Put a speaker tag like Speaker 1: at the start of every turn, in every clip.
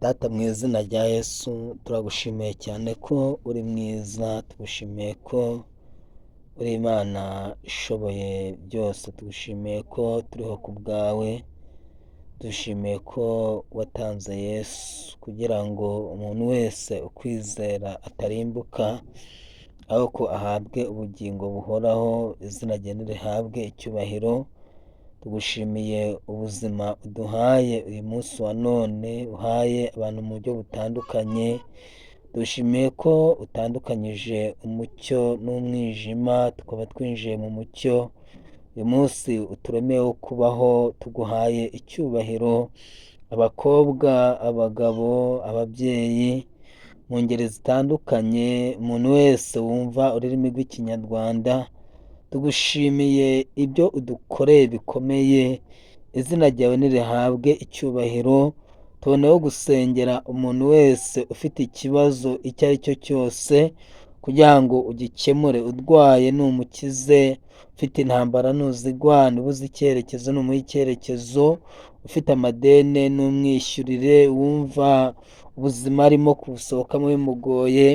Speaker 1: Data mu izina rya Yesu turagushimiye cyane ko uri mwiza, tugushimiye ko uri Imana ishoboye byose, tugushimiye ko turiho ku bwawe, dushimiye ko watanze Yesu kugira ngo umuntu wese ukwizera atarimbuka, ahubwo ahabwe ubugingo buhoraho, izina rye nirihabwe icyubahiro. Tugushimiye ubuzima uduhaye uyu munsi wa none, uhaye abantu mu buryo butandukanye. Dushimiye ko utandukanyije umucyo n'umwijima, tukaba twinjiye mu mucyo. Uyu munsi uturemeyeho kubaho, tuguhaye icyubahiro. Abakobwa, abagabo, ababyeyi mu ngeri zitandukanye, umuntu wese wumva ururimi rw'ikinyarwanda, tugushimiye ibyo udukoreye bikomeye, izina ryawe nirihabwe icyubahiro. Tuboneyeho gusengera umuntu wese ufite ikibazo icyo ari cyo cyose, kugira ngo ugikemure. Urwaye numukize, ufite intambara ntuzigwane, ubuze icyerekezo numuhe icyerekezo, ufite amadeni numwishyurire, wumva ubuzima arimo kubusohokamo bimugoye,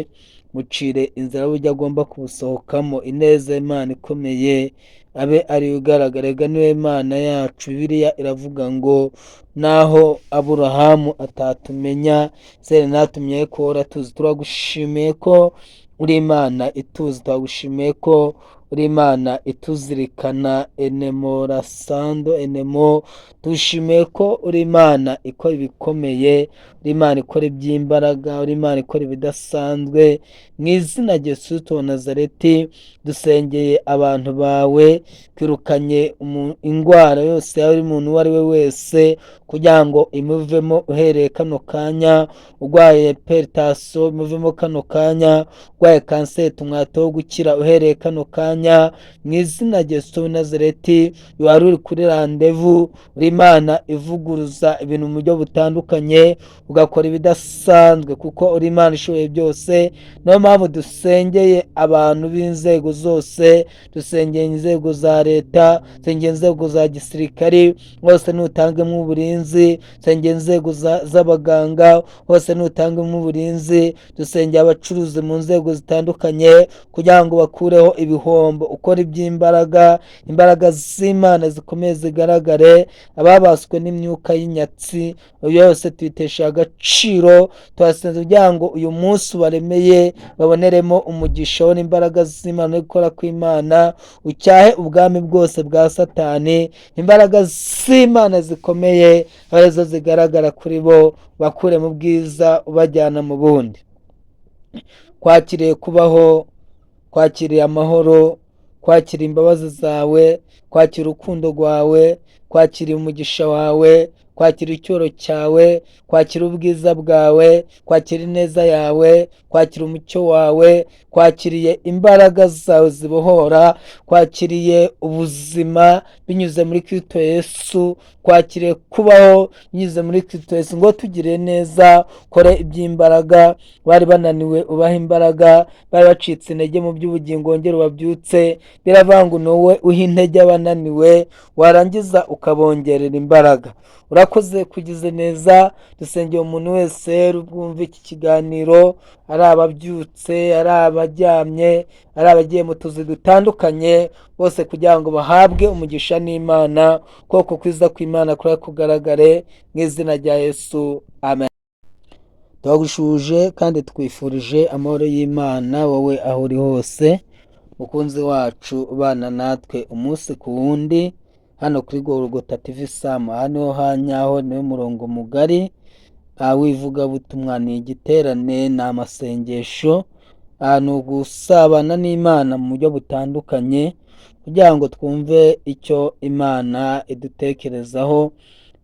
Speaker 1: mucire inzira y'uburyo agomba kubusohokamo. Ineza y'Imana ikomeye abe ari ugaragara, niwe Mana yacu. Bibiliya iravuga ngo naho Aburahamu atatumenya, Seri ntatumye ko uratuzi. Turagushimiye ko uri Imana ituzi, turagushimiye ko uri Imana ituzirikana, enemora sando enemo. Tushimiye ko uri Imana ikora ibikomeye, uri Imana ikora iby'imbaraga, uri Imana ikora ibidasanzwe. Mu izina rya Yesu wa Nazareti dusengeye abantu bawe, twirukanye indwara yose yaba uri umuntu uwo ari we wese, kugira ngo imuvemo uhereye kano kanya. Urwaye peritasiyo imuvemo kano kanya, urwaye kanseri tumwate wo gukira uhereye kano kanya, mu izina rya Yesu wa Nazareti. Wari uri kuri randevu, uri Imana ivuguruza ibintu mu buryo butandukanye, ugakora ibidasanzwe, kuko uri Imana ishoboye byose. Niyo mpamvu dusengeye abantu b'inzego zose, dusengeye inzego za leta, dusengeye inzego za gisirikari, hose nutangemo uburinzi, dusengeye inzego z'abaganga, hose nutangemo uburinzi, dusengeye abacuruzi mu nzego zitandukanye, kugira ngo bakureho ibihombo, ukora iby'imbaraga, imbaraga z'Imana zikomeye zigaragare. Ababaswe n'imyuka y'inyatsi yose tuyitesha agaciro, twasenze kugira ngo uyu munsi ubaremeye baboneremo umugisha n'imbaraga z'Imana no gukora kw'Imana. Ucyahe ubwami bwose bwa Satani, imbaraga z'Imana zikomeye arizo zigaragara kuri bo, bakure mu bwiza ubajyana mu bundi. Kwakiriye kubaho, kwakiriye amahoro, kwakira imbabazi zawe, kwakira urukundo rwawe, kwakira umugisha wawe, kwakira icyoro cyawe, kwakira ubwiza bwawe, kwakira ineza yawe, kwakira umucyo wawe, kwakiriye imbaraga zawe zibohora, kwakiriye ubuzima binyuze muri Kristo Yesu, kwakiriye kubaho binyuze muri Kristo Yesu. Ngo tugire neza, kore iby'imbaraga. Bari bananiwe ubaha imbaraga, bari bacitse intege mu by'ubugingo wongere ubabyutse. Biravuga ngo ni wowe uha intege abananiwe, warangiza ukabongerera imbaraga. Urakoze kugize neza. Dusengeye umuntu wese bwumva iki kiganiro, ari ababyutse, ari abaryamye, ari abagiye mu tuzi dutandukanye, bose kugira ngo bahabwe umugisha n'Imana, koko kwiza kw'Imana kuri kugaragare, mu izina rya Yesu, amen. Twagushuje kandi twifurije amahoro y'Imana wowe aho uri hose, mukunzi wacu ubana natwe umunsi ku wundi hano kuri Golgotha TV Sam. Hano hanyaho niwe murongo mugari w'ivugabutumwa, ni igiterane, ni amasengesho, ni ugusabana n'Imana mu buryo butandukanye, kugira ngo twumve icyo Imana idutekerezaho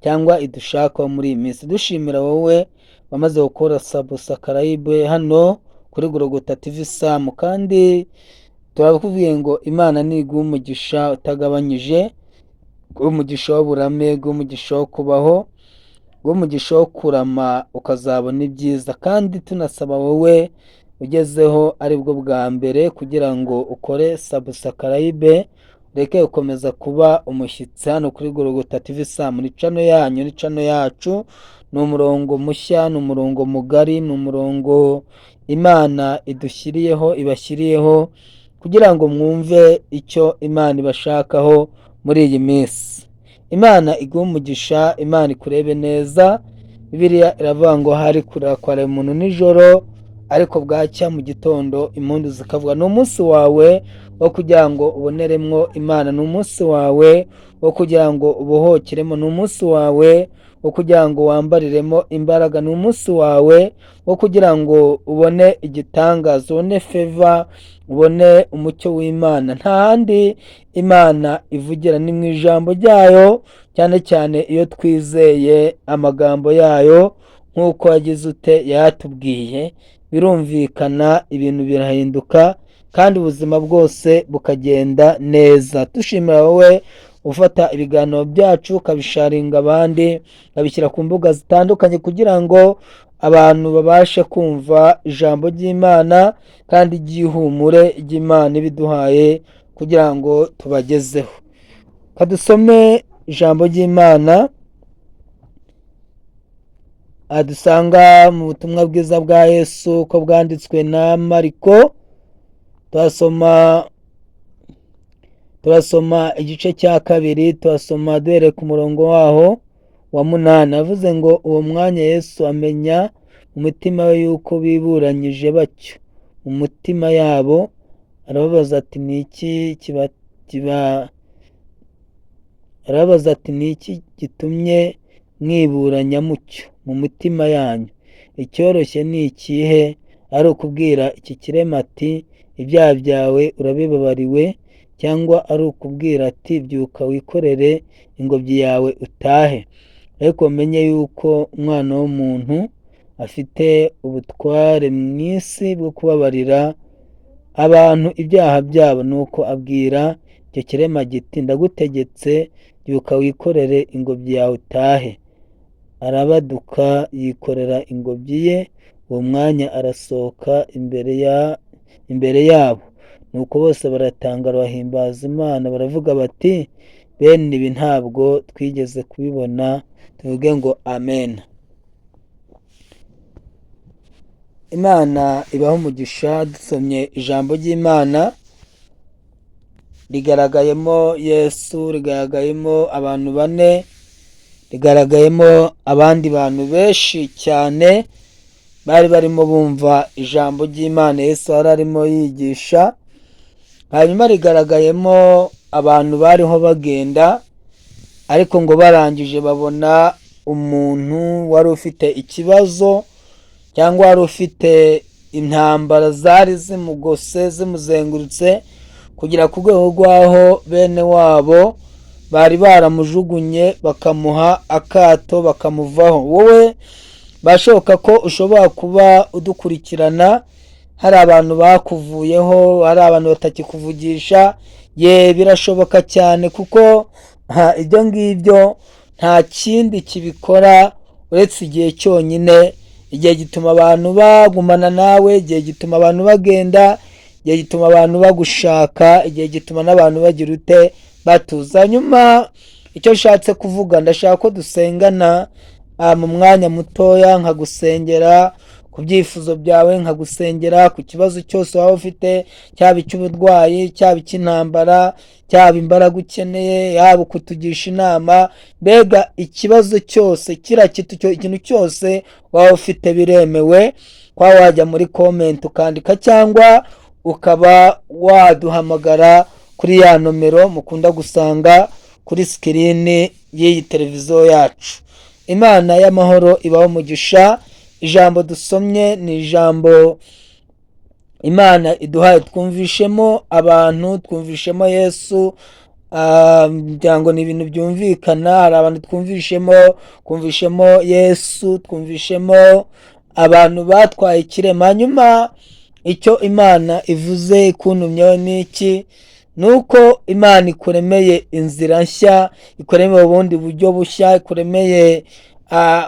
Speaker 1: cyangwa idushakaho muri iyi minsi. Dushimira wowe bamaze gukora subscribe hano kuri Golgotha TV Sam, kandi turakuvuye ngo Imana niguha umugisha utagabanyije, umugisha w'uburame, umugisha wo kubaho, umugisha wo kurama, ukazabona ibyiza. Kandi tunasaba wowe ugezeho aribwo bwa mbere kugira ngo ukore subscribe, reke gukomeza kuba umushyitsi hano kuri Golgotha TV Sam. Ni cano yanyu, ni cano yacu, ni umurongo mushya, ni umurongo mugari, ni umurongo Imana idushyiriyeho, ibashyiriyeho kugira ngo mwumve icyo Imana ibashakaho muri iyi minsi. Imana iguhe umugisha, Imana ikurebe neza. Bibiliya iravuga ngo hari kurakora umuntu nijoro, ariko bwacya mu gitondo impundu zikavuga. Ni umunsi wawe wo kugira ngo uboneremwo Imana, ni umunsi wawe wo kugira ngo ubohokeremo, ni umunsi wawe wo kugira ngo wambariremo imbaraga, ni umunsi wawe wo kugira ngo ubone igitangaza, ubone feva, ubone umucyo w'Imana. Nta handi Imana ivugira ni mu ijambo ryayo, cyane cyane iyo twizeye amagambo yayo nk'uko yagize ute yatubwiye, birumvikana, ibintu birahinduka kandi ubuzima bwose bukagenda neza. Dushimira wowe ufata ibiganiro byacu ukabisharinga abandi, ukabishyira ku mbuga zitandukanye kugira ngo abantu babashe kumva ijambo ry'Imana kandi ry'ihumure ry'Imana ibiduhaye kugira ngo tubagezeho. Kadusome ijambo ry'Imana adusanga mu butumwa bwiza bwa Yesu uko bwanditswe na Mariko. Turasoma igice cya 2, turasoma duhere ku murongo waho wa 8. Avuze ngo uwo mwanya Yesu amenya mu mutima we yuko biburanyije batyo mu mutima yabo, arababaza ati ni iki gitumye mwiburanya mucyo mu mutima yanyu? Icyoroshye ni ikihe? Ari ukubwira iki kirema ati ibyaha byawe urabibabariwe, cyangwa ari ukubwira ati byuka wikorere ingobyi yawe utahe? Ariko menye yuko umwana w'umuntu afite ubutware mu isi bwo kubabarira abantu ibyaha byabo. Nuko abwira icyo kirema giti ndagutegetse byuka wikorere ingobyi yawe utahe. Arabaduka yikorera ingobyi ye, uwo mwanya arasohoka imbere yabo. Nuko bose baratangara bahimbaza Imana, baravuga bati bene ibi ntabwo twigeze kubibona. Tuvuge ngo amen. Imana ibaho umugisha. Dusomye ijambo ry'Imana, rigaragayemo Yesu, rigaragayemo abantu 4, rigaragayemo abandi bantu benshi cyane bari barimo bumva ijambo ry'Imana Yesu yari arimo yigisha. Hanyuma rigaragayemo abantu bariho bagenda, ariko ngo barangije babona umuntu wari ufite ikibazo cyangwa wari ufite intambara zari zimugose zimuzengurutse, kugira ku rwego rw'aho bene wabo bari baramujugunye bakamuha akato bakamuvaho. Wowe bashoboka ko ushobora kuba udukurikirana, hari abantu bakuvuyeho, hari abantu batakikuvugisha. Birashoboka cyane, kuko ibyo ngibyo nta kindi kibikora uretse igihe cyonyine. Igihe gituma abantu bagumana nawe, igihe gituma abantu bagenda, igihe gituma abantu bagushaka, igihe gituma n'abantu bagira ute batuza. Nyuma icyo nshatse kuvuga, ndashaka ko dusengana mu mwanya mutoya, nkagusengera ku byifuzo byawe, nkagusengera ku kibazo cyose waba ufite, cyaba icy'uburwayi, cyaba icy'intambara, cyaba imbaraga ukeneye, yaba kutugisha inama, mbega ikibazo cyose, ikintu cyose waba ufite biremewe. Kwa wajya muri comment ukandika, cyangwa ukaba waduhamagara kuri ya nomero mukunda gusanga kuri screen y'iyi televiziyo yacu. Imana y'amahoro ibaho umugisha. Ijambo dusomye ni ijambo Imana iduhaye twumvishemo abantu, twumvishemo Yesu. Byango ni ibintu byumvikana. Hari abantu twumvishemo Yesu, twumvishemo abantu batwaye ikirema. Hanyuma icyo Imana ivuze ikuntumyeho ni iki? Nuko Imana ikuremeye inzira nshya, ikuremeye ubundi buryo bushya, ikuremeye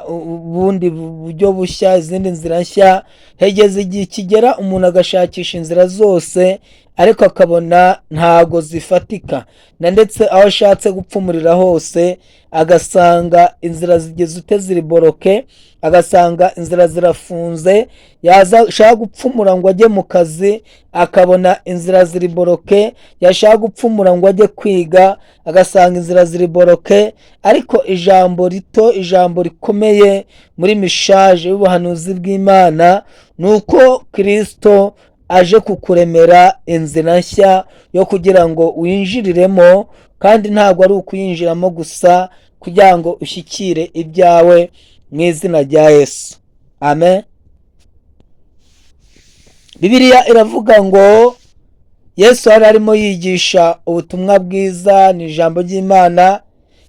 Speaker 1: ubundi buryo bushya, izindi nzira nshya. Hegeze igihe kigera umuntu agashakisha inzira zose ariko akabona ntago zifatika, na ndetse aho ashatse gupfumurira hose agasanga inzira zigeze ute ziri boroke, agasanga inzira zirafunze. yashaka gupfumura ngo ajye mu kazi akabona inzira ziri boroke, yashaka gupfumura ngo ajye kwiga agasanga inzira ziri boroke. ariko ijambo rito, ijambo rikomeye muri mishaje y'ubuhanuzi bw'Imana ni uko Kristo aje kukuremera inzira nshya yo kugira ngo winjiriremo, kandi ntabwo ari ukuyinjiramo gusa, kugira ngo ushyikire ibyawe mu izina rya Yesu, amen. Bibiliya iravuga ngo Yesu yari arimo yigisha ubutumwa bwiza, ni ijambo ry'Imana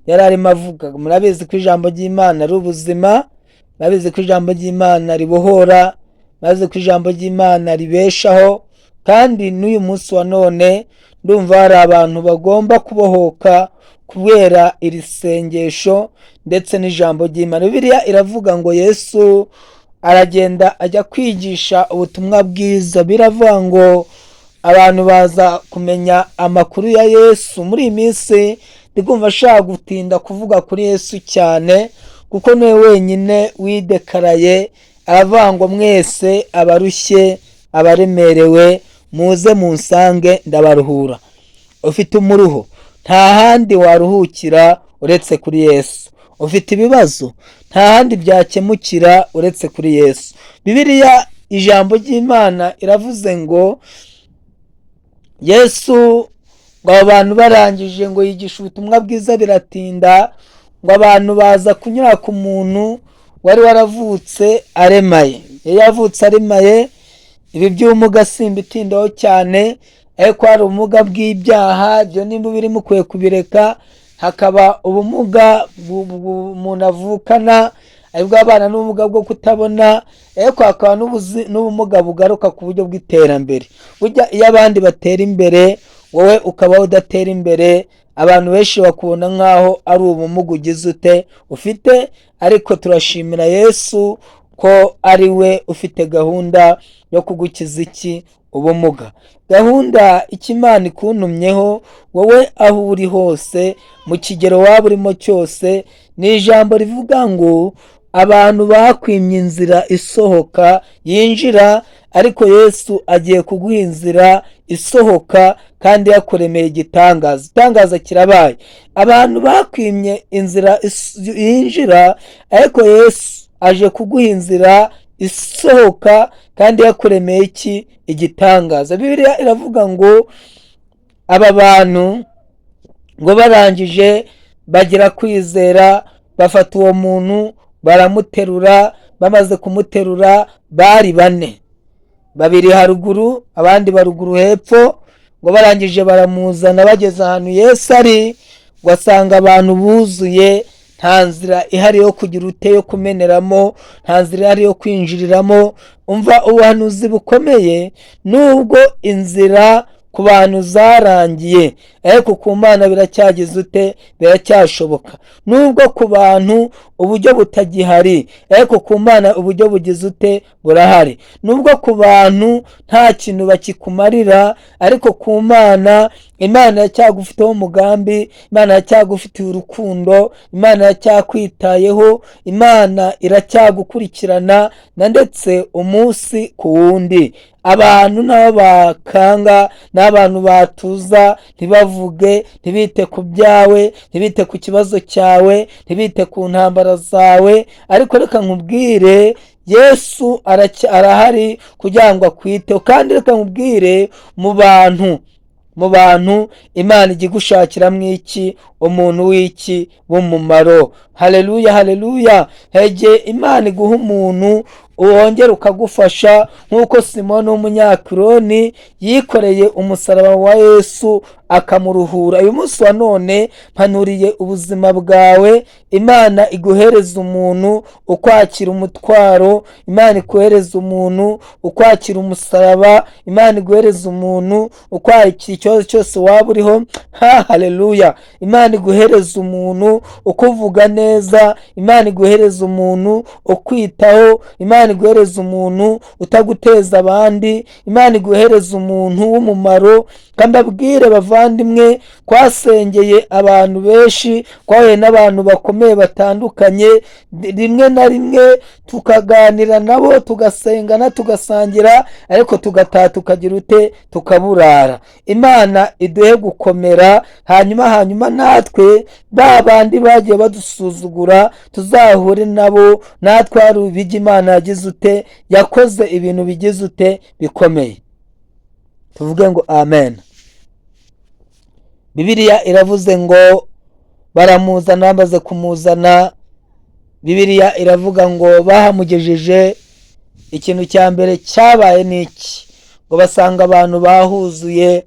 Speaker 1: yari arimo avuga. Murabizi ko ijambo ry'Imana ari ubuzima, murabizi ko ijambo ry'Imana ribohora, murabizi ko ijambo ry'Imana ribeshaho, kandi n'uyu munsi wa none ndumva hari abantu bagomba kubohoka kubera iri sengesho ndetse n'ijambo ry'Imana. Bibiliya iravuga ngo Yesu aragenda ajya kwigisha ubutumwa bwiza. Biravuga ngo abantu baza kumenya amakuru ya Yesu. Muri iyi minsi ndigumva ashaka gutinda kuvuga kuri Yesu cyane, kuko niwe wenyine widekaraye aravuga ngo mwese abarushye abaremerewe muze munsange ndabaruhura. Ufite umuruho, nta handi waruhukira uretse kuri Yesu. Ufite ibibazo, nta handi byakemukira uretse kuri Yesu. Bibiliya ijambo ry'Imana iravuze ngo Yesu, ngo abantu barangije ngo yigisha ubutumwa bwiza biratinda, ngo abantu baza kunyura ku muntu wari waravutse aremaye. Yavutse aremaye, ibi by'ubumuga simbitindaho cyane, ariko hari ubumuga bw'ibyaha, ibyo nimba biri mukwiye kubireka. Hakaba ubumuga umuntu avukana aribwo abana n'ubumuga bwo kutabona, ariko hakaba n'ubumuga bugaruka ku buryo bw'iterambere. Burya iyo abandi batera imbere wowe ukaba udatera imbere, abantu benshi bakubona nk'aho ari ubumuga ugize ufite, ariko turashimira Yesu ko ari we ufite gahunda yo kugukiza ubumuga. Gahunda Imana ikuntumyeho wowe aho uri hose, mu kigero waba urimo cyose, ni ijambo rivuga ngo abantu bakwimye inzira isohoka yinjira, ariko Yesu agiye kuguha inzira isohoka kandi yakuremeye igitangaza. Igitangaza kirabaye. Abantu bakwimye inzira yinjira, ariko Yesu aje kuguha inzira isohoka kandi yakuremeye igitangaza. Bibiliya iravuga ngo aba bantu ngo barangije bagira kwizera, bafata uwo muntu baramuterura. Bamaze kumuterura bari bane, babiri haruguru abandi baruguru hepfo. Ngo barangije baramuzana, bageze ahantu Yesu ari, ngo asanga abantu buzuye, nta nzira ihari yo kugira yo kumeneramo, nta nzira ihari yo kwinjiriramo. Umva ubuhanuzi bukomeye, nubwo inzira ku bantu zarangiye, ariko ku Mana biracyagize biracyashoboka. Nubwo ku bantu uburyo butagihari, ariko ku Mana uburyo bugize burahari. Nubwo ku bantu nta kintu bakikumarira, ariko ku Mana, Imana yacyagufiteho umugambi, Imana yacyagufitiye urukundo, Imana yacyakwitayeho, Imana iracyagukurikirana, na ndetse umunsi ku wundi. Abantu nabo bakanga, n'abantu batuza, ntibavuge, ntibite ku byawe, ntibite ku kibazo cyawe, ntibite ku ntambara zawe. Ariko reka nkubwire, Yesu arahari kugira ngo akwiteho. kandi reka nkubwire, mu bantu Imana igigushakiramo umuntu w'umumaro. Haleluya, haleluya. Hege Imana iguha umuntu wongera ukagufasha, nk'uko Simoni w'umunyakironi yikoreye umusaraba wa Yesu akamuruhura. Uyu munsi wa none mpanuriye ubuzima bwawe, Imana iguhereza umuntu ukwakira umutwaro, Imana iguhereza umuntu ukwakira umusaraba, Imana iguhereza umuntu ukwakira ikibazo cyose waba uriho. Haleluya. Imana iguhereza umuntu ukuvuga neza, Imana iguhereza umuntu ukwitaho, Imana iguhereza umuntu utaguteza abandi, Imana iguhereza umuntu w'umumaro. Kandi abwire bavandimwe, twasengeye abantu benshi, twahuye n'abantu bakomeye batandukanye, rimwe na rimwe tukaganira nabo, tugasengana, tugasangira, ariko tugataha tukagira ute, tukaburara. Imana iduhe gukomera, hanyuma natwe ba bandi bagiye badusuzugura tuzahure nabo, natwe hari ubijya Imana yagize ute, yakoze ibintu bigize ute, bikomeye. Tuvuge ngo amen. Bibiliya iravuze ngo baramuzana, bamaze kumuzana, Bibiliya iravuga ngo bahamugejeje, ikintu cya mbere cyabaye niki? Ngo basanga abantu bahuzuye,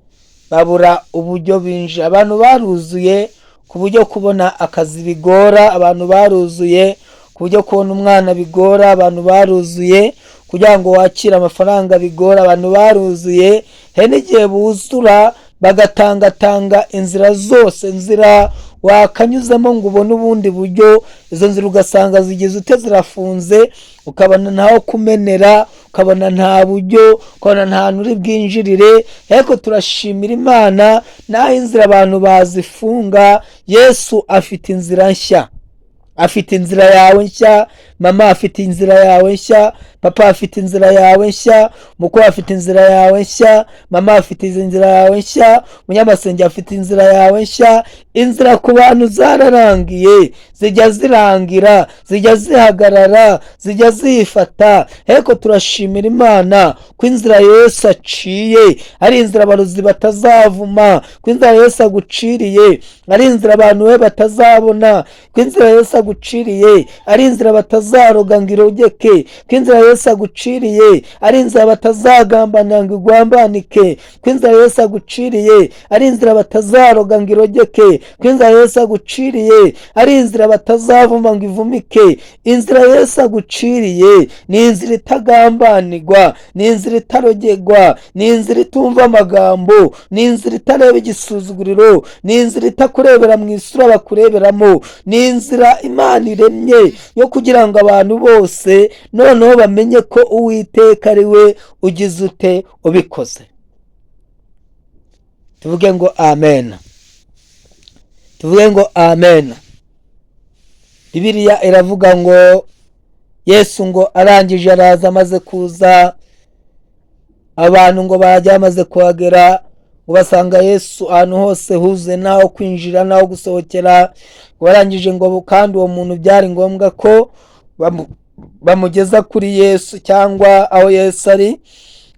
Speaker 1: babura uburyo binjira. Abantu baruzuye ku buryo kubona akazi bigora, abantu baruzuye ku buryo kubona umwana bigora, abantu baruzuye kugira ngo wakire amafaranga bigora, abantu baruzuye. He n'igihe buzura bagatangatanga inzira zose, inzira wakanyuzamo ngo ubone ubundi buryo, izo nzira ugasanga zigize ute, zirafunze, ukabona ntaho kumenera, ukabona nta buryo, ukabona nta hantu uri bwinjirire. Ariko turashimira Imana, naho inzira abantu bazifunga, Yesu afite inzira nshya. Afite inzira yawe nshya, mama afite inzira yawe nshya, papa afite inzira yawe nshya, mukuru afite inzira yawe nshya, mama afite inzira yawe nshya, munyamasenge afite inzira yawe nshya. Inzira ku bantu zararangiye, zijya zirangira, zijya zihagarara, zijya zifata. Ariko turashimira Imana ko inzira Yesu aciye ari inzira abarozi batazavuma, ko inzira Yesu aguciriye ari inzira abantu we batazabona, ko inzira Yesu aguciriye ari inzira batazaroga ngo irogeke, ko inzira Yesu aguciriye ari inzira batazagambana ngo igwambanike, ko inzira Yesu aguciriye ari inzira batazaroga ngo irogeke, ko inzira Yesu aguciriye ari inzira batazavuma ngo ivumike. Inzira Yesu aguciriye ni inzira itagambanirwa, ni inzira itarogegwa, ni inzira itumva amagambo, ni inzira itareba igisuzuguriro, ni inzira itakurebera mu isura bakureberamo, ni inzira Imana iremye yo kugira ngo abantu bose noneho bamenye ko Uwiteka ari we ugize ute, ubikoze. Tuvuge ngo amen. Tuvuge ngo amen. Bibiliya iravuga ngo Yesu ngo arangije araza, amaze kuza, abantu ngo bajya bamaze kuhagera, ngo basanga Yesu ahantu hose huzuye, naho kwinjira naho gusohokera. Warangije ngo kandi uwo muntu byari ngombwa ko bamugeza kuri Yesu cyangwa aho Yesu ari,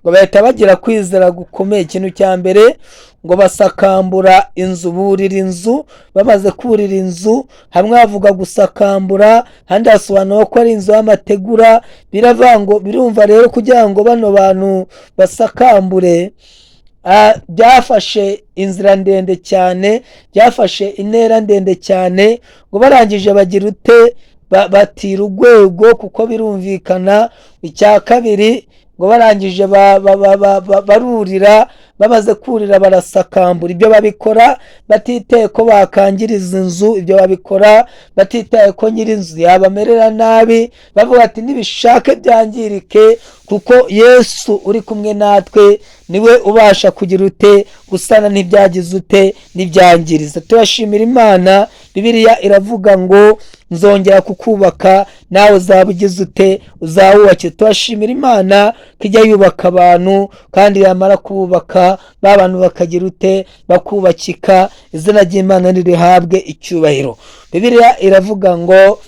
Speaker 1: ngo bahita bagira kwizera gukomeye. Ikintu cya mbere ngo basakambura inzu, burira inzu. Bamaze kurira inzu, hamwe havuga gusakambura, handi hasobanura ko ari inzu y'amategura. Biravuga ngo birumva rero kugira ngo bano bantu basakambure, byafashe inzira ndende cyane, byafashe intera ndende cyane. Ngo barangije bagira ute, batira urwego, kuko birumvikana. Icya kabiri ngo barangije barurira, bamaze kurira barasakambura. Ibyo babikora batitaye ko bakangiriza inzu, ibyo babikora batitaye ko nyir'inzu yabamerera nabi, bavuga ati nibishake byangirike, kuko Yesu uri kumwe natwe niwe ubasha kugira ute, gusana n'ibyagize ute, n'ibyangiriza. Turashimira Imana. Bibiliya iravuga ngo nzongera kukubaka, nawe uzaba ugize ute, uzawubakira. Turashimira Imana ko ijya yubaka abantu, kandi yamara kububaka ba bantu bakagira ute, bakubakika. Izina ry'Imana nirihabwe icyubahiro. Bibiliya iravuga ngo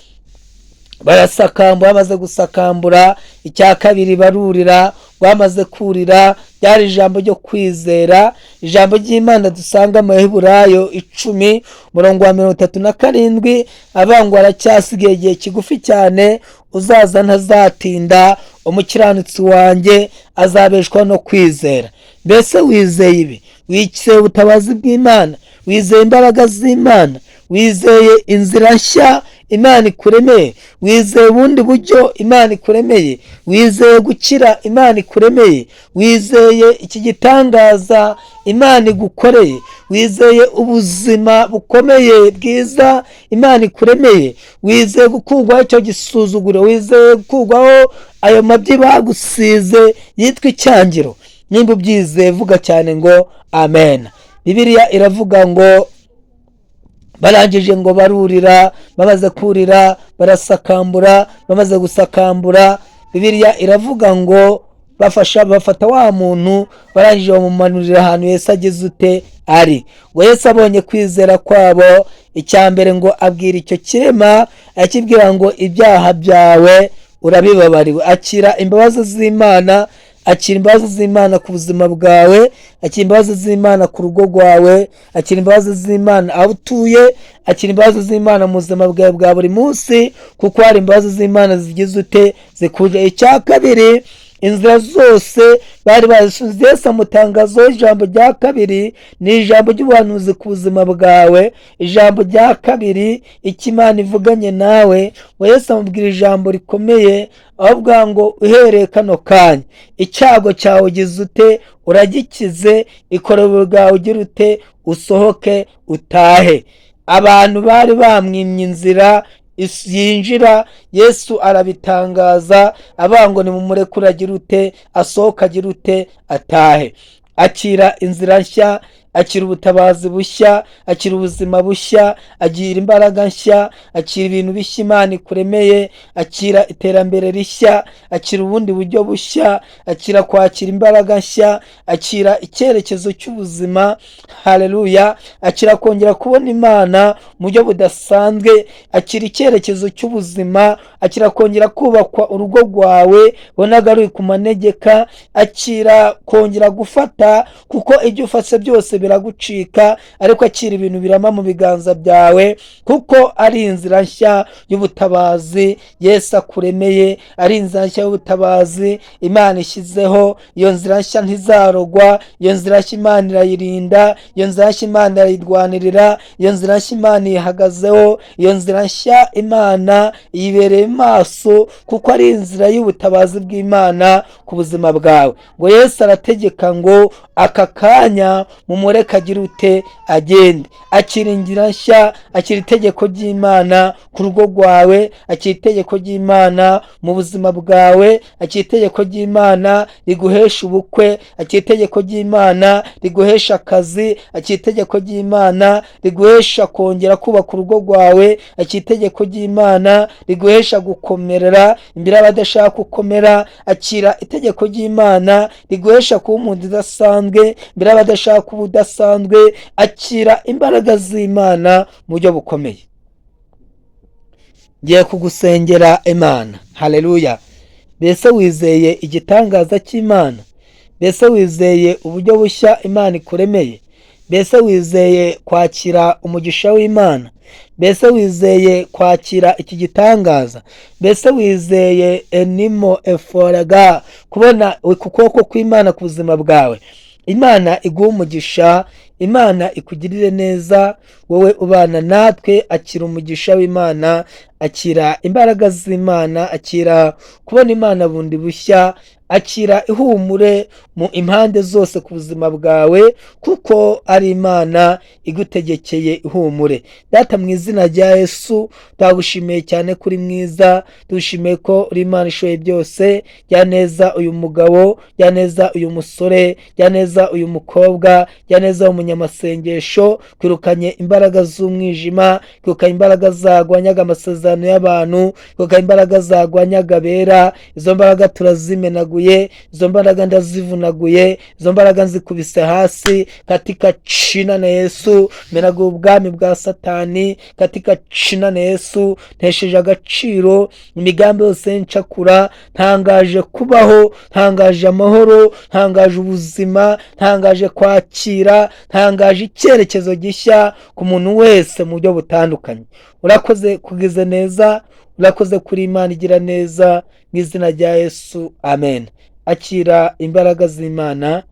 Speaker 1: barasakambura, bamaze gusakambura. Icya kabiri barurira, bamaze kurira. Byari ijambo ryo kwizera, ijambo ry'Imana dusanga mu Baheburayo 10:37 abangwa aracyasigaye igihe kigufi cyane, uzaza ntazatinda, umukiranutsi wanjye azabeshwa no kwizera. mbese wizeye ibi? wizeye ubutabazi bw'Imana? wizeye imbaraga z'Imana? wizeye inzira nshya Imana ikuremeye? wizeye ubundi buryo Imana ikuremeye? wizeye gukira Imana ikuremeye? wizeye iki gitangaza Imana igukoreye? wizeye ubuzima bukomeye bwiza Imana ikuremeye? wizeye gukurwaho icyo gisuzuguro? wizeye gukurwaho ayo mabyi bagusize yitwa icyangiro? nimba ubyizeye vuga cyane ngo amen. Bibiliya iravuga ngo barangije ngo barurira, bamaze kurira barasakambura, bamaze gusakambura Bibiliya iravuga ngo bafata wa muntu barangije bamumanurira ahantu Yesu ageze ute ari. ngo Yesu abonye kwizera kwabo, icyambere ngo abwira icyo kirema, akibwira ngo ibyaha byawe urabibabariwe. akira imbabazi z'Imana, akira imbabazi z'Imana ku buzima bwawe, akira imbabazi z'Imana ku rugo rwawe, akira imbabazi z'Imana aho utuye, akira imbabazi z'Imana mu buzima bwawe bwa buri munsi, kuko hari imbabazi z'Imana zigize ute zikuje. icya kabiri, inzira zose bari bazisubiza Yesu amutangazaho ijambo rya kabiri, ni ijambo ry'ubuhanuzi ku buzima bwawe. ijambo rya kabiri icyo Imana ivuganye nawe, ngo Yesu amubwira ijambo rikomeye, avuga ngo uhereye kano kanya icyago cyawe ugize ute uragikize, ikorero bwawe ugira ute usohoke utahe. abantu bari bamwimye inzira yinjira, Yesu arabitangaza avuga ngo nimumurekure agira ute asohoka agira ute atahe. akira inzira nshya, akira ubutabazi bushya, akira ubuzima bushya, agira imbaraga nshya, akira ibintu bishya Imana ikuremeye, akira iterambere rishya, akira ubundi buryo bushya, akira kwakira imbaraga nshya, akira icyerekezo cy'ubuzima. haleluya. akira kongera kubona Imana mu buryo budasanzwe, akira icyerekezo cy'ubuzima, akira kongera kubakwa urugo rwawe bonaga ruri ku manegeka, akira kongera gufata, kuko ibyo ufase byose biragucika, ariko akira ibintu birama mu biganza byawe, kuko ari inzira nshya y'ubutabazi Yesu akuremeye, ari inzira nshya y'ubutabazi Imana ishyizeho. iyo nzira nshya ntizarogwa, iyo nzira nshya Imana irayirinda, iyo nzira nshya Imana irayirwanirira, iyo nzira nshya Imana ihagazeho, iyo nzira nshya Imana yibereye maso, kuko ari inzira y'ubutabazi bw'Imana ku buzima bwawe. ngo Yesu arategeka ngo aka kanya mumureke agira ute agende. akira inzira nshya, akira itegeko ry'Imana ku rugo rwawe, akira itegeko ry'Imana mu buzima bwawe, akira itegeko ry'Imana riguhesha ubukwe, akira itegeko ry'Imana riguhesha akazi, akira itegeko ry'Imana riguhesha kongera kubaka urugo rwawe, akira itegeko ry'Imana riguhesha gukomerera imbere y'abadashaka gukomera, akira itegeko ry'Imana riguhesha kuba umuntu udasanzwe imbere y'abadashaka kuba udasanzwe. akira imbaraga z'Imana mu buryo bukomeye. ngiye kugusengera Imana. haleluya. mbese wizeye igitangaza cy'Imana? mbese wizeye uburyo bushya Imana ikuremeye? mbese wizeye kwakira umugisha w'Imana? mbese wizeye kwakira iki gitangaza? mbese wizeye enimo eforaga kubona ukuboko kw'Imana ku buzima bwawe? Imana iguha umugisha, Imana ikugirire neza, wowe ubana natwe. akira umugisha w'Imana, akira imbaraga z'Imana, akira kubona Imana bundi bushya, akira ihumure mu impande zose ku buzima bwawe, kuko ari Imana igutegekeye ihumure. Data, mu izina rya Yesu twagushimiye cyane kuri mwiza, dushimiye ko uri Imana ishoboye byose. jya neza uyu mugabo, jya neza uyu musore, jya neza uyu mukobwa, jya neza umunyamasengesho. kwirukanye imbaraga z'umwijima, kwirukanye imbaraga zagwanyaga amasezerano y'abantu, kwirukanye imbaraga zagwanyaga abera. izo mbaraga turazimenaguye, izo mbaraga ndazivunaguye, izo mbaraga nzikubise hasi katika jina la Yesu. menaguye ubwami bwa Satani katika jina la Yesu. ntesheje agaciro imigambi yose ncakura, ntangaje kubaho, ntangaje amahoro, ntangaje ubuzima, ntangaje kwakira, ntangaje icyerekezo gishya ku muntu wese mu buryo butandukanye. urakoze kugize neza, urakoze kuri Imana igira neza, mu izina rya Yesu, amen. akira imbaraga z'Imana,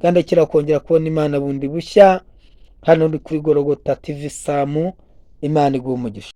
Speaker 1: gandakira kongera kubona Imana bundi bushya hano uri kuri Gologota TV Samu. Imana iguha umugisha.